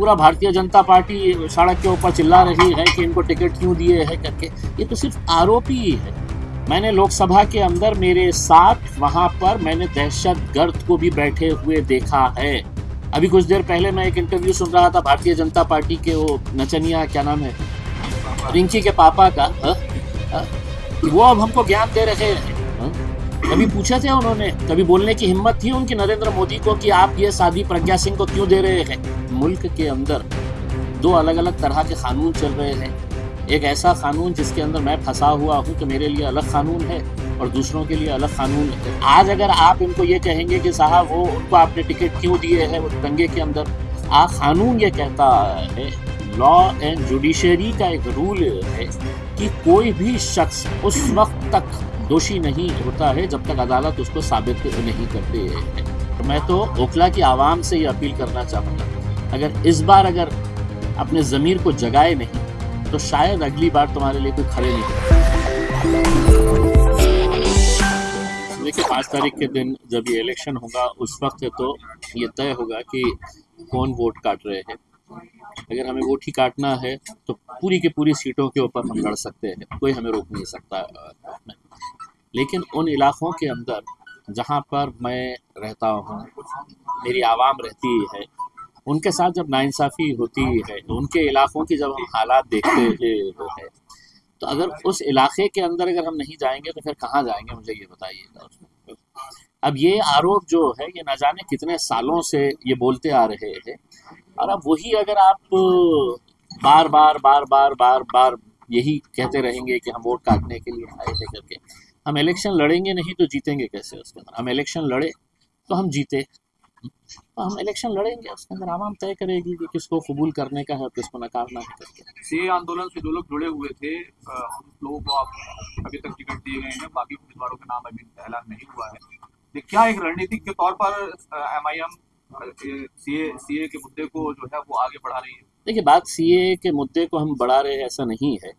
पूरा भारतीय जनता पार्टी सड़क के ऊपर चिल्ला रही है कि इनको टिकट क्यों दिए है करके। ये तो सिर्फ आरोप ही है। मैंने लोकसभा के अंदर मेरे साथ वहां पर मैंने दहशतगर्द को भी बैठे हुए देखा है। अभी कुछ देर पहले मैं एक इंटरव्यू सुन रहा था भारतीय जनता पार्टी के वो नचनिया, क्या नाम है, रिंकी के पापा का, वो अब हमको ज्ञान दे रहे हैं। कभी पूछे थे उन्होंने, कभी बोलने की हिम्मत थी उनकी नरेंद्र मोदी को कि आप ये साधी प्रज्ञा सिंह को क्यों दे रहे हैं? मुल्क के अंदर दो अलग अलग तरह के कानून चल रहे हैं। एक ऐसा कानून जिसके अंदर मैं फंसा हुआ हूँ तो मेरे लिए अलग कानून है और दूसरों के लिए अलग कानून है। आज अगर आप इनको ये कहेंगे कि साहब वो उनको आपने टिकट क्यों दिए है वो दंगे के अंदर, कानून ये कहता है, लॉ एंड जुडिशरी का एक रूल है कि कोई भी शख्स उस वक्त तक दोषी नहीं होता है जब तक अदालत उसको साबित नहीं करते है। तो मैं तो ओखला की आवाम से ये अपील करना चाहूँगा, अगर इस बार अगर अपने ज़मीर को जगाए नहीं तो शायद अगली बार तुम्हारे लिए कोई खड़े नहीं। देखिए 5 तारीख के दिन जब ये इलेक्शन होगा उस वक्त तो ये तय होगा कि कौन वोट काट रहे हैं। अगर हमें वोट ही काटना है तो पूरी की पूरी सीटों के ऊपर हम लड़ सकते हैं, कोई हमें रोक नहीं सकता। लेकिन उन इलाकों के अंदर जहाँ पर मैं रहता हूँ, मेरी आवाम रहती है, उनके साथ जब नाइंसाफ़ी होती है, उनके इलाकों की जब हम हालात देखते हैं, तो अगर उस इलाके के अंदर अगर हम नहीं जाएंगे तो फिर कहाँ जाएंगे, मुझे ये बताइएगा। अब ये आरोप जो है ये न जाने कितने सालों से ये बोलते आ रहे हैं, और अब वही अगर आप बार बार बार बार बार बार यही कहते रहेंगे कि हम वोट काटने के लिए आए थे करके, हम इलेक्शन लड़ेंगे नहीं तो जीतेंगे कैसे उसके अंदर? हम इलेक्शन लड़े तो हम जीते, तो हम इलेक्शन लड़ेंगे, उसके अंदर आवाम तय करेगी कि किसको कबूल करने का है और किसको नकारना है करके। सीए आंदोलन से जो लोग जुड़े हुए थे उन लोगों को आप अभी तक टिकट दिए गए हैं, बाकी उम्मीदवारों का नाम अभी ऐलान नहीं हुआ है। क्या एक रणनीतिक के तौर पर एमआईएम सीए के मुद्दे को जो है वो आगे बढ़ा रही है? देखिए, बात सीए के मुद्दे को हम बढ़ा रहे हैं ऐसा नहीं है।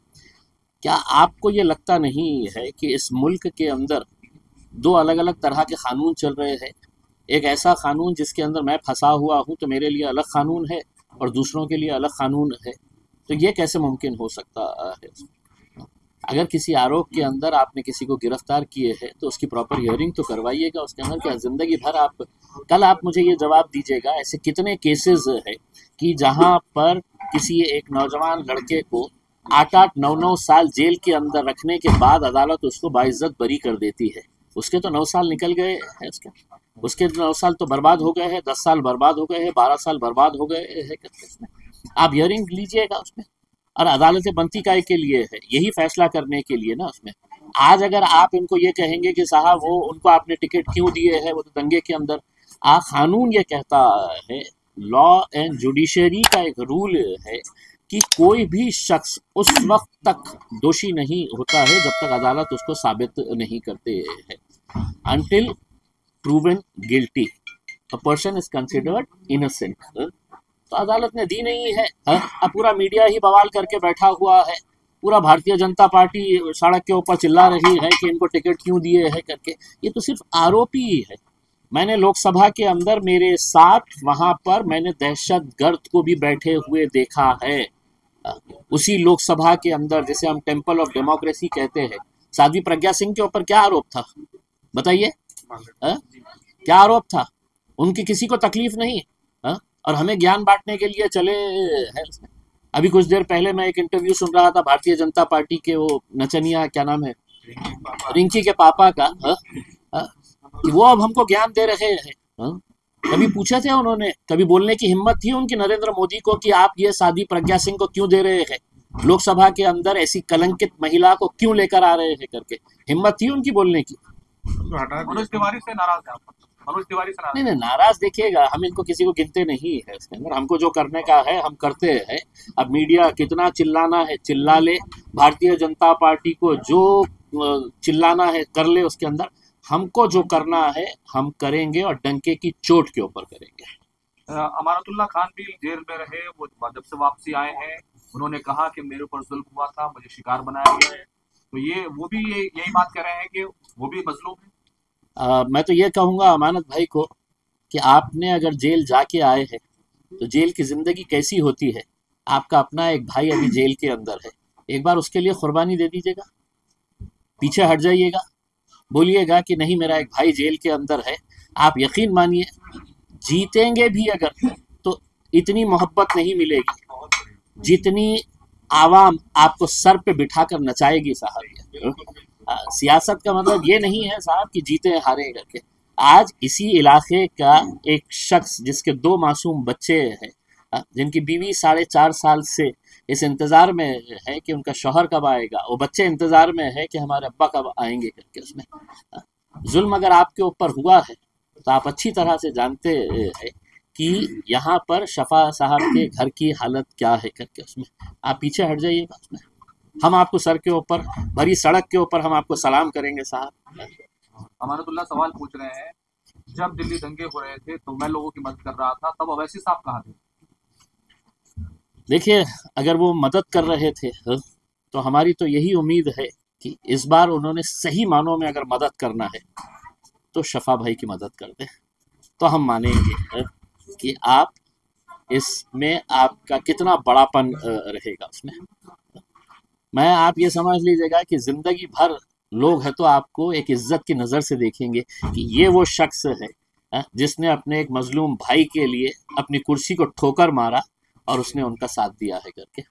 क्या आपको ये लगता नहीं है कि इस मुल्क के अंदर दो अलग अलग तरह के कानून चल रहे हैं? एक ऐसा कानून जिसके अंदर मैं फंसा हुआ हूँ तो मेरे लिए अलग कानून है और दूसरों के लिए अलग कानून है, तो ये कैसे मुमकिन हो सकता है? अगर किसी आरोप के अंदर आपने किसी को गिरफ्तार किए हैं तो उसकी प्रॉपर हियरिंग तो करवाइएगा। उसके अंदर क्या ज़िंदगी भर आप, कल आप मुझे ये जवाब दीजिएगा, ऐसे कितने केसेस है कि जहाँ पर किसी एक नौजवान लड़के को 8-8, 9-9 साल जेल के अंदर रखने के बाद अदालत उसको बाइज्जत बरी कर देती है। उसके तो 9 साल निकल गए हैं, उसके 9 साल तो बर्बाद हो गए हैं, 10 साल बर्बाद हो गए हैं, 12 साल बर्बाद हो गए हैं। आप हियरिंग लीजिएगा उसमें, और अदालतें बनती काय के लिए है? यही फैसला करने के लिए ना उसमें। आज अगर आप इनको ये कहेंगे कि साहब वो उनको आपने टिकट क्यों दिए है वो तो दंगे के अंदर, कानून ये कहता है, लॉ एंड जुडिशरी का एक रूल है कि कोई भी शख्स उस वक्त तक दोषी नहीं होता है जब तक अदालत उसको साबित नहीं करते है। Until proven guilty a person is considered innocent. तो अदालत ने दी नहीं है। अब पूरा मीडिया ही बवाल करके बैठा हुआ है, पूरा भारतीय जनता पार्टी सड़क के ऊपर चिल्ला रही है कि इनको टिकट क्यों दिए है करके। ये तो सिर्फ आरोप ही है। मैंने लोकसभा के अंदर मेरे साथ वहां पर मैंने दहशतगर्द को भी बैठे हुए देखा है। उसी लोकसभा के अंदर, जिसे हम टेम्पल ऑफ डेमोक्रेसी कहते हैं, साध्वी प्रज्ञा सिंह के ऊपर क्या आरोप था बताइए? क्या आरोप था? उनकी किसी को तकलीफ नहीं और हमें ज्ञान बांटने के लिए चले हैं। अभी कुछ देर पहले मैं एक इंटरव्यू सुन रहा था भारतीय जनता पार्टी के वो नचनिया, क्या नाम है, रिंकी के पापा का, कि वो अब हमको ज्ञान दे रहे हैं। कभी पूछे थे उन्होंने, कभी बोलने की हिम्मत थी उनकी नरेंद्र मोदी को कि आप ये साधी प्रज्ञा सिंह को क्यों दे रहे हैं, लोकसभा के अंदर ऐसी कलंकित महिला को क्यों लेकर आ रहे हैं करके? हिम्मत थी उनकी बोलने की? मनोज तिवारी से नाराज है आप? मनोज तिवारी से नाराज? नहीं, नाराज देखिएगा, हम इनको किसी को गिनते नहीं है इसके अंदर। हमको जो करने का है हम करते हैं। अब मीडिया कितना चिल्लाना है चिल्ला ले, भारतीय जनता पार्टी को जो चिल्लाना है कर ले। उसके अंदर हमको जो करना है हम करेंगे और डंके की चोट के ऊपर करेंगे। अमानतुल्लाह खान भी जेल में रहे, वो जब से वापसी आए हैं उन्होंने कहा कि मेरे ऊपर जुल्म हुआ था, मुझे शिकार बनाया गया है। तो वो भी यही बात कर रहे हैं कि वो भी मजलूम है। मैं तो ये कहूँगा अमानत भाई को कि आपने अगर जेल जाके आए हैं तो जेल की ज़िंदगी कैसी होती है। आपका अपना एक भाई अभी जेल के अंदर है, एक बार उसके लिए कुर्बानी दे दीजिएगा, पीछे हट जाइएगा, बोलिएगा कि नहीं मेरा एक भाई जेल के अंदर है। आप यकीन मानिए जीतेंगे भी अगर तो इतनी मोहब्बत नहीं मिलेगी जितनी आवाम आपको सर पे बिठाकर नचाएगी साहब। सियासत का मतलब ये नहीं है साहब कि जीते हारे करके। आज इसी इलाके का एक शख्स जिसके 2 मासूम बच्चे हैं, जिनकी बीवी 4.5 साल से इस इंतज़ार में है कि उनका शौहर कब आएगा, वो बच्चे इंतज़ार में है कि हमारे अब्बा कब आएंगे करके, उसमें जुल्म अगर आपके ऊपर हुआ है तो आप अच्छी तरह से जानते हैं कि यहाँ पर शफा साहब के घर की हालत क्या है करके, उसमें आप पीछे हट जाइएगा। उसमें हम आपको सर के ऊपर, भरी सड़क के ऊपर हम आपको सलाम करेंगे साहब। अमानतुल्लाह सवाल पूछ रहे हैं, जब दिल्ली दंगे हो रहे थे तो मैं लोगों की मदद कर रहा था, तब अवैसी साहब कहाँ थे? देखिए, अगर वो मदद कर रहे थे तो हमारी तो यही उम्मीद है कि इस बार उन्होंने सही मानों में अगर मदद करना है तो शफा भाई की मदद कर दें, तो हम मानेंगे कि आप इसमें आपका कितना बड़ापन रहेगा। उसमें मैं आप ये समझ लीजिएगा कि ज़िंदगी भर लोग हैं तो आपको एक इज्जत की नज़र से देखेंगे कि ये वो शख्स है जिसने अपने एक मजलूम भाई के लिए अपनी कुर्सी को ठोकर मारा और उसने उनका साथ दिया है करके।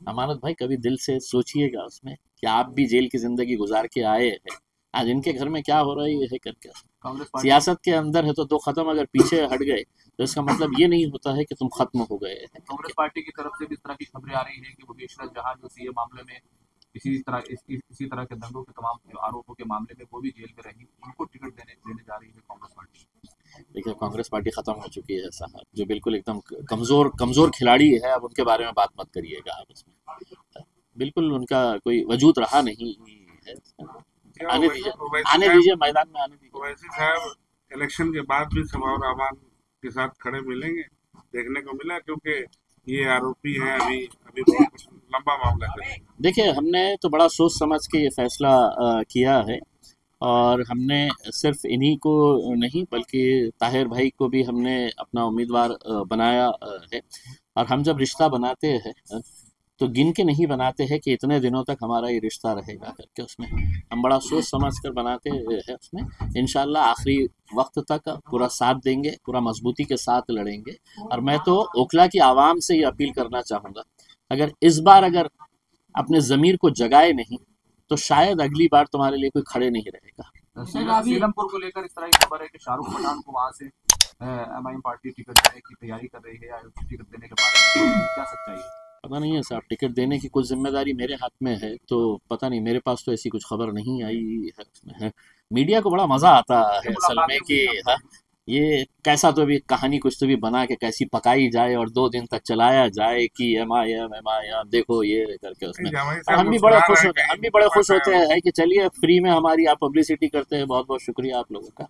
अमानत भाई कभी दिल से सोचिएगा उसमें कि आप भी जेल की ज़िंदगी गुजार के आए हैं, आज इनके घर में क्या हो रही है करके। सियासत के अंदर है तो 2 कदम अगर पीछे हट गए तो इसका मतलब ये नहीं होता है कि तुम खत्म हो गए हैं। कांग्रेस पार्टी की तरफ से भी इस तरह की खबरें आ रही हैं कि वो इशरत जहां जो सीए मामले में इसी तरह के दंगों के तमाम आरोपों के मामले में वो भी जेल में रही, उनको टिकट देने जा रही है कांग्रेस पार्टी। देखिए, कांग्रेस पार्टी खत्म हो चुकी है साहब, जो बिल्कुल एकदम कमजोर खिलाड़ी है, अब उनके बारे में बात मत करिएगा आप। उसमें बिल्कुल उनका कोई वजूद रहा नहीं है। आने दीजिए मैदान में आने दीजिए। वैसे साहब इलेक्शन के बाद भी सभा और आवाम के साथ खड़े मिलेंगे, देखने को मिला, क्योंकि ये आरोपी हैं, अभी बहुत लंबा मामला है। देखिए, हमने तो बड़ा सोच समझ के ये फैसला किया है, और हमने सिर्फ इन्हीं को नहीं बल्कि ताहिर भाई को भी हमने अपना उम्मीदवार बनाया है। और हम जब रिश्ता बनाते हैं तो गिन के नहीं बनाते हैं कि इतने दिनों तक हमारा ये रिश्ता रहेगा करके, उसमें हम बड़ा सोच समझ कर बनाते हैं। उसमें इंशाल्लाह आखिरी वक्त तक पूरा साथ देंगे, पूरा मजबूती के साथ लड़ेंगे। और मैं तो ओखला की आवाम से ये अपील करना चाहूँगा, अगर इस बार अगर अपने ज़मीर को जगाए नहीं तो शायद अगली बार तुम्हारे लिए कोई खड़े नहीं रहेगा। सीलमपुर को लेकर इस तरह की खबर है कि शाहरुख पठान को वहाँ से एमआईएम पार्टी टिकट देने की तैयारी कर रही है, या टिकट देने के बारे में क्या सच्चाई है? पता नहीं है साहब, टिकट देने की कुछ जिम्मेदारी मेरे हाथ में है तो पता नहीं, मेरे पास तो ऐसी कुछ खबर नहीं आई है। उसमें मीडिया को बड़ा मज़ा आता है असल में कि ये कैसा तो भी कहानी कुछ तो भी बना के कैसी पकाई जाए और 2 दिन तक चलाया जाए कि एमआईएम देखो ये करके। उसमें हम भी बड़े खुश होते हैं कि चलिए फ्री में हमारी आप पब्लिसिटी करते हैं। बहुत बहुत शुक्रिया आप लोगों का।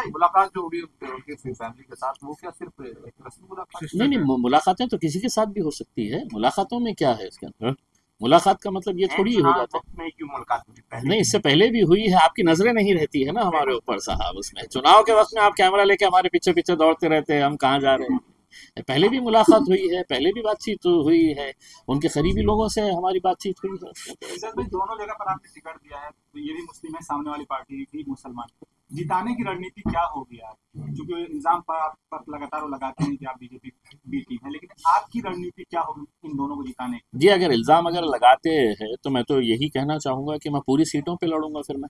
मुलाकात जो हुई उनकी फैमिली के साथ, वो क्या सिर्फ रस्मी मुलाकात? नहीं, मुलाकातें तो किसी के साथ भी हो सकती है, मुलाकातों में क्या है इसके अंदर। मुलाकात का मतलब ये थोड़ी हो जाता है। नहीं, इससे पहले भी हुई है, आपकी नजरें नहीं रहती है ना हमारे ऊपर साहब। उसमें चुनाव के वक्त में आप कैमरा लेके हमारे पीछे पीछे दौड़ते रहते हैं, हम कहाँ जा रहे हैं। पहले भी मुलाकात हुई है, पहले भी बातचीत हुई है, उनके करीबी लोगों से हमारी बातचीत हुई है। दोनों जगह पर आपने टिकट दिया है, तो ये भी मुस्लिम है, सामने वाली पार्टी भी मुसलमान, जिताने की रणनीति क्या होगी आप? क्योंकि इल्जाम पर आप पर लगातार वो लगाते हैं कि आप बीजेपी बी टीम है, लेकिन आपकी रणनीति क्या होगी इन दोनों को जिताने की? जी, अगर इल्जाम लगाते हैं तो मैं तो यही कहना चाहूँगा कि मैं पूरी सीटों पे लड़ूंगा। फिर मैं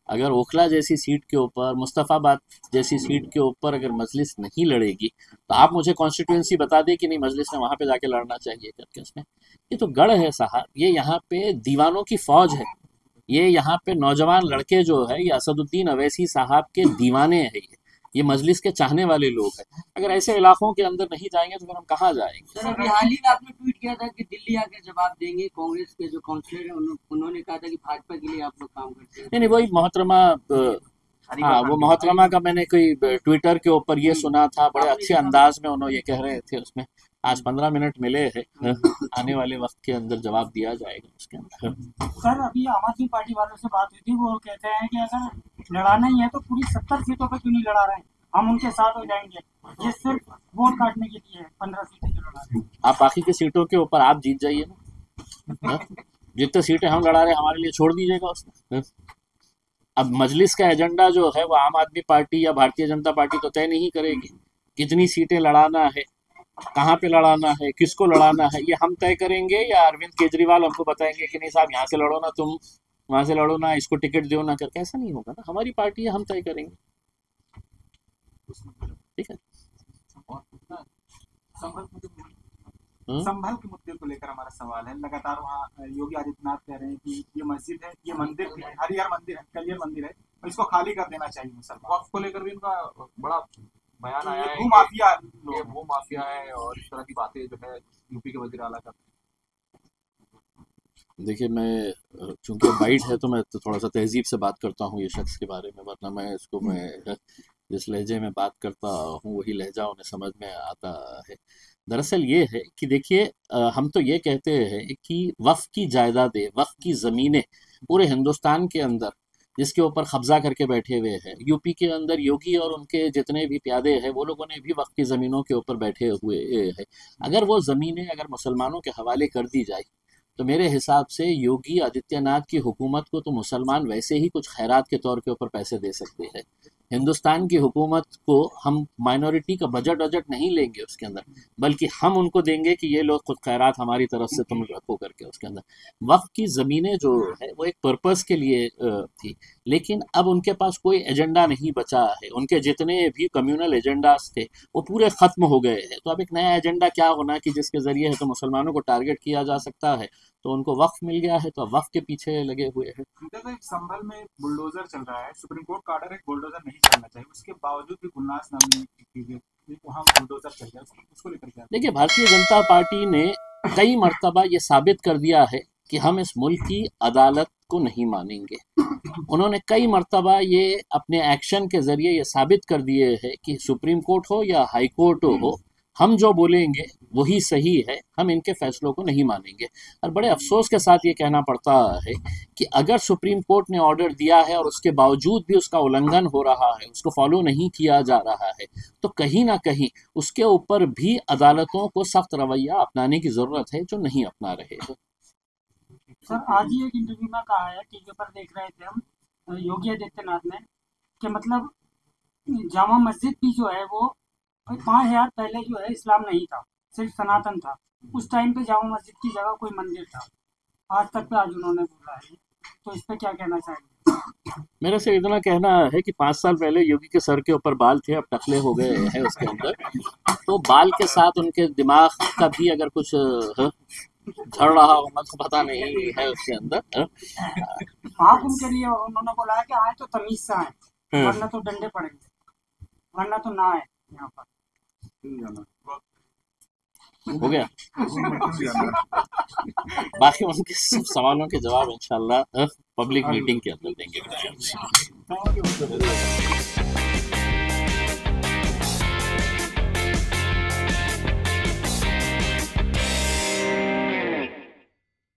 अगर ओखला जैसी सीट के ऊपर, मुस्तफ़ाबाद जैसी सीट के ऊपर अगर मजलिस नहीं लड़ेगी तो आप मुझे कॉन्स्टिट्यूंसी बता दें कि नहीं मजलिस ने वहाँ पे जाके लड़ना चाहिए करके। उसमें ये तो गढ़ है साहब, ये यहाँ पे दीवानों की फौज है, ये यहाँ पे नौजवान लड़के जो है ये असदुद्दीन अवैसी साहब के दीवाने हैं, ये मजलिस के चाहने वाले लोग हैं। अगर ऐसे इलाकों के अंदर नहीं जाएंगे तो फिर हम कहाँ जाएंगे? सर, अभी हाल ही में आपने ट्वीट किया था कि दिल्ली आके जवाब देंगे, कांग्रेस के जो काउंसलर हैं उन्होंने कहा था कि भाजपा के लिए आप लोग काम करते हैं। नहीं, वही मोहतरमा, हाँ वो मोहतरमा का मैंने कोई ट्विटर के ऊपर ये सुना था, बड़े अच्छे अंदाज में उन्होंने ये कह रहे थे। उसमें आज 15 मिनट मिले हैं, आने वाले वक्त के अंदर जवाब दिया जाएगा उसके अंदर। सर, अभी आम आदमी पार्टी वालों से बात हुई थी, वो कहते हैं कि अगर लड़ाना ही है तो पूरी 70 सीटों पर क्यों नहीं लड़ा रहे हैं? हम उनके साथ हो जाएंगे। ये सिर्फ वोट काटने के लिए है। 15 सीटें जो लड़ा रहे हैं। आप बाकी की सीटों के ऊपर आप जीत जाइए ना। हाँ? जितने सीटें हम लड़ा रहे हैं हमारे लिए छोड़ दीजिएगा उसमें। हाँ? अब मजलिस का एजेंडा जो है वो आम आदमी पार्टी या भारतीय जनता पार्टी तो तय नहीं करेगी। कितनी सीटें लड़ाना है, कहाँ पे लड़ाना है, किसको लड़ाना है, ये हम तय करेंगे या अरविंद केजरीवाल हमको बताएंगे कि नहीं साहब यहाँ से लड़ो ना, तुम वहां से लड़ो ना, इसको टिकट दो ना करके? ऐसा नहीं होगा ना। हमारी पार्टी है, हम तय करेंगे। ठीक है। संभल के मुद्दे को लेकर हमारा सवाल है। लगातार वहाँ योगी आदित्यनाथ कह रहे हैं कि ये मस्जिद है, ये मंदिर भी है, हरिहर मंदिर है, कलियर मंदिर है, और इसको खाली कर देना चाहिए मुसलमान। वक्फ को लेकर भी इनका बड़ा बयान आया है, भूमाफिया ये भूमाफिया है और इस तरह की बातें जो है यूपी के वजीर आला करते हैं। देखिए, मैं चूंकि बाइट है तो मैं तो थोड़ा सा तहजीब से बात करता हूँ ये शख्स के बारे में, वरना मैं जिस लहजे में बात करता हूँ वही लहजा उन्हें समझ में आता है। दरअसल ये है कि देखिए, हम तो ये कहते हैं कि वक्फ की जायदादें, वक्फ की ज़मीनें पूरे हिंदुस्तान के अंदर जिसके ऊपर कब्जा करके बैठे हुए हैं, यूपी के अंदर योगी और उनके जितने भी प्यादे हैं वो लोगों ने भी वक्फ की ज़मीनों के ऊपर बैठे हुए हैं। अगर वो ज़मीनें अगर मुसलमानों के हवाले कर दी जाए तो मेरे हिसाब से योगी आदित्यनाथ की हुकूमत को तो मुसलमान वैसे ही कुछ खैरात के तौर के ऊपर पैसे दे सकते हैं। हिंदुस्तान की हुकूमत को हम माइनॉरिटी का बजट नहीं लेंगे उसके अंदर, बल्कि हम उनको देंगे कि ये लोग खुद खैरात हमारी तरफ से तुम रखो करके उसके अंदर। वक्फ की ज़मीनें जो है वो एक पर्पस के लिए थी, लेकिन अब उनके पास कोई एजेंडा नहीं बचा है। उनके जितने भी कम्युनल एजेंडास थे वो पूरे ख़त्म हो गए हैं। तो अब एक नया एजेंडा क्या होना कि जिसके ज़रिए है तो मुसलमानों को टारगेट किया जा सकता है, तो उनको वक्फ मिल गया है तो अब वक्फ के पीछे लगे हुए हैं। संभल में बुलडोजर चल रहा है, सुप्रीम कोर्ट का ऑर्डर है बुलडोजर नहीं चलना चाहिए, उसके बावजूद भी गुलनाज नामी वहाँ बुलडोजर चल गया, उसको लेकर क्या? देखिए, भारतीय जनता पार्टी ने कई मर्तबा ये साबित कर दिया है कि हम इस मुल्क की अदालत को नहीं मानेंगे। उन्होंने कई मर्तबा ये अपने एक्शन के ज़रिए ये साबित कर दिए है कि सुप्रीम कोर्ट हो या हाई कोर्ट हो, हम जो बोलेंगे वही सही है, हम इनके फैसलों को नहीं मानेंगे। और बड़े अफसोस के साथ ये कहना पड़ता है कि अगर सुप्रीम कोर्ट ने ऑर्डर दिया है और उसके बावजूद भी उसका उल्लंघन हो रहा है, उसको फॉलो नहीं किया जा रहा है, तो कहीं ना कहीं उसके ऊपर भी अदालतों को सख्त रवैया अपनाने की ज़रूरत है, जो नहीं अपना रहे हैं। सर, आज ही एक इंटरव्यू में कहा है, टीवी पर देख रहे थे हम, योगी आदित्यनाथ ने, कि मतलब जामा मस्जिद भी जो है वो 5000 पहले जो है इस्लाम नहीं था, सिर्फ सनातन था। उस टाइम पे जामा मस्जिद की जगह कोई मंदिर था, आज तक पे आज उन्होंने बोला है। तो इस पे क्या कहना चाहेंगे? मेरे से इतना कहना है कि 5 साल पहले योगी के सर के ऊपर बाल थे, अब टकले हो गए हैं उसके अंदर, तो बाल के साथ उनके दिमाग का भी अगर कुछ झड़ रहा होगा तो पता नहीं है उसके अंदर। महाकुंभ के लिए उन्होंने बोला है कि आए तो तमीज से आए, वरना तो डंडे पड़ेंगे, वरना तो ना आए यहाँ पर। हो गया। बाकी उनके सब सवालों के जवाब इंशाल्लाह पब्लिक मीटिंग के अंदर देंगे।